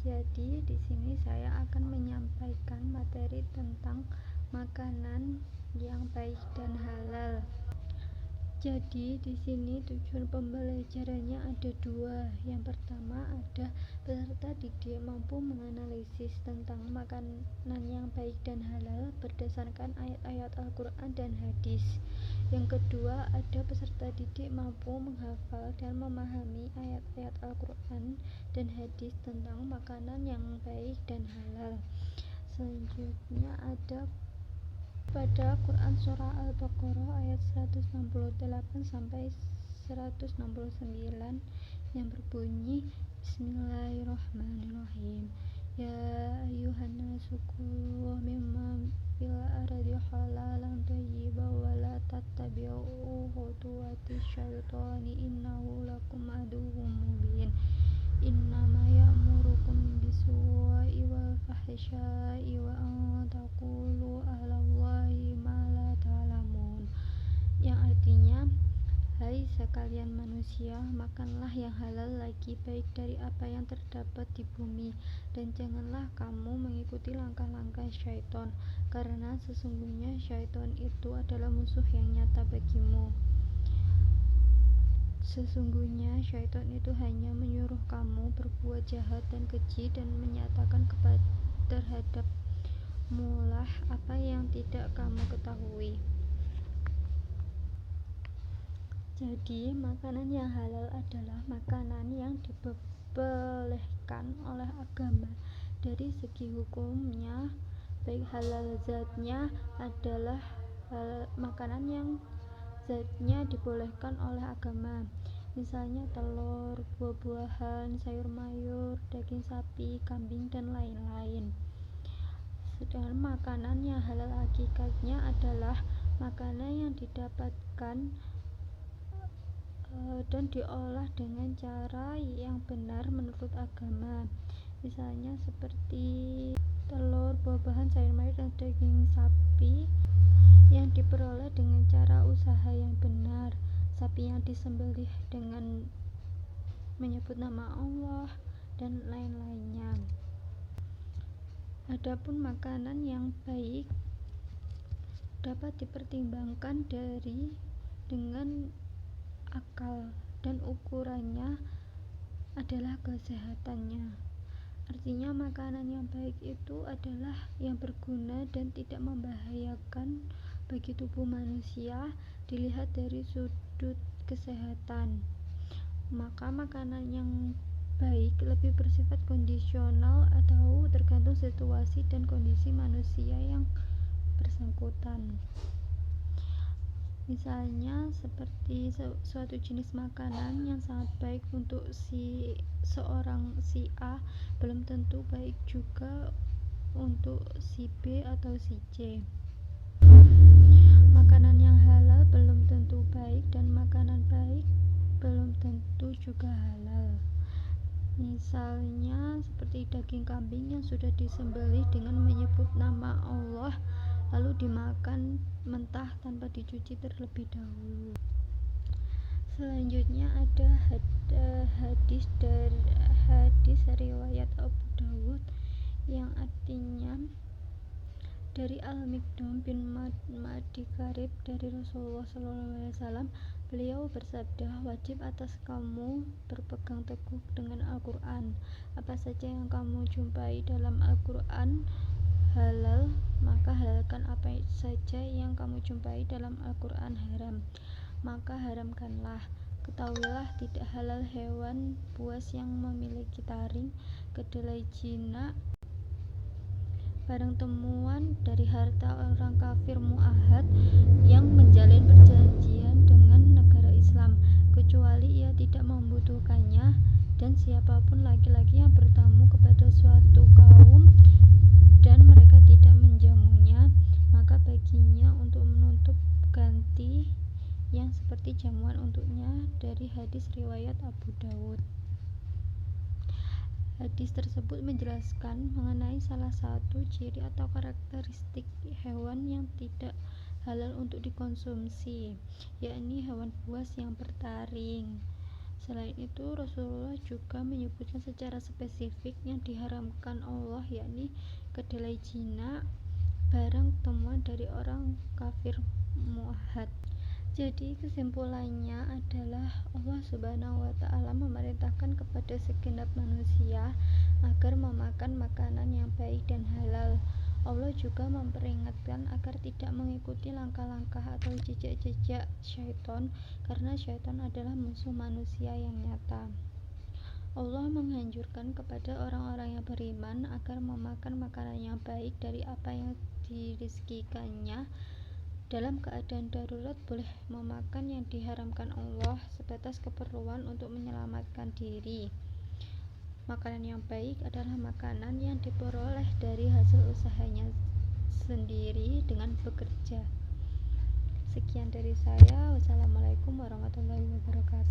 Jadi di sini saya akan menyampaikan materi tentang makanan yang baik dan halal. Jadi di sini tujuan pembelajarannya ada dua. Yang pertama ada peserta didik mampu menganalisis tentang makanan yang baik dan halal berdasarkan ayat-ayat Al-Quran dan hadis. Yang kedua ada peserta didik mampu menghafal dan memahami ayat-ayat Al-Quran dan hadis tentang makanan yang baik dan halal. Selanjutnya ada pada Quran Surah Al-Baqarah ayat 168 sampai 169 yang berbunyi Bismillahirrahmanirrahim. Ya ayyuhan nasu kulu mimma fil ardi halalan thayyiban wa la tattabi'u khutuwati syaitani innahu lakum aduwwum mubin. Innama ya'murukum bisu'i wal fahsya'i wa an taqulu 'alallahi ma la ta'lamun. Yang artinya, hai sekalian manusia, makanlah yang halal lagi baik dari apa yang terdapat di bumi, dan janganlah kamu mengikuti langkah-langkah syaitan, karena sesungguhnya syaitan itu adalah musuh yang nyata bagimu. Sesungguhnya syaitan itu hanya menyuruh kamu berbuat jahat dan keji dan menyatakan terhadapmu lah apa yang tidak kamu ketahui. Jadi makanan yang halal adalah makanan yang diperbolehkan oleh agama. Dari segi hukumnya, baik halal zatnya adalah makanan yang zatnya dibolehkan oleh agama, misalnya telur, buah-buahan, sayur mayur, daging sapi, kambing, dan lain-lain. Sedangkan makanan yang halal hakikatnya adalah makanan yang didapatkan dan diolah dengan cara yang benar menurut agama, misalnya seperti telur, buah-buahan, sayur mayur, dan daging sapi yang diperoleh dengan cara usaha yang benar, sapi yang disembelih dengan menyebut nama Allah, dan lain-lainnya. Adapun makanan yang baik dapat dipertimbangkan dengan akal, dan ukurannya adalah kesehatannya. Artinya makanan yang baik itu adalah yang berguna dan tidak membahayakan bagi tubuh manusia dilihat dari sudut kesehatan. Maka makanan yang baik lebih bersifat kondisional atau tergantung situasi dan kondisi manusia yang bersangkutan. Misalnya seperti suatu jenis makanan yang sangat baik untuk seorang si A belum tentu baik juga untuk si B atau si C. Makanan yang halal belum tentu baik dan makanan baik belum tentu juga halal. Misalnya seperti daging kambing yang sudah disembelih dengan menyebut nama Allah lalu dimakan mentah tanpa dicuci terlebih dahulu. Selanjutnya ada hadis riwayat Abu Dawud yang artinya dari Al-Miqdam bin Ma'di Karib dari Rasulullah SAW. Beliau bersabda, wajib atas kamu berpegang teguh dengan Al-Quran. Apa saja yang kamu jumpai dalam Al-Quran halal, maka halalkan. Apa saja yang kamu jumpai dalam Al-Quran haram, maka haramkanlah. Ketahuilah tidak halal hewan buas yang memiliki taring, kedelai jinak, barang temuan dari harta orang kafir mu'ahad yang menjalin perjanjian dengan negara Islam, kecuali ia tidak membutuhkannya, dan siapapun laki-laki yang bertamu kepada suatu kaum dan mereka tidak menjamunya, maka baginya untuk menutup ganti yang seperti jamuan untuknya. Dari hadis riwayat Abu Dawud. Hadis tersebut menjelaskan mengenai salah satu ciri atau karakteristik hewan yang tidak halal untuk dikonsumsi, yakni hewan buas yang bertaring. Selain itu, Rasulullah juga menyebutkan secara spesifik yang diharamkan Allah, yakni kedelai jinak, barang temuan dari orang kafir muahad. Jadi kesimpulannya adalah Allah Subhanahu wa Ta'ala memerintahkan kepada segenap manusia agar memakan makanan yang baik dan halal. Allah juga memperingatkan agar tidak mengikuti langkah-langkah atau jejak-jejak syaitan, karena syaitan adalah musuh manusia yang nyata. Allah menganjurkan kepada orang-orang yang beriman agar memakan makanan yang baik dari apa yang dirizkikannya. Dalam keadaan darurat boleh memakan yang diharamkan Allah sebatas keperluan untuk menyelamatkan diri. Makanan yang baik adalah makanan yang diperoleh dari hasil usahanya sendiri dengan bekerja. Sekian dari saya. Wassalamualaikum warahmatullahi wabarakatuh.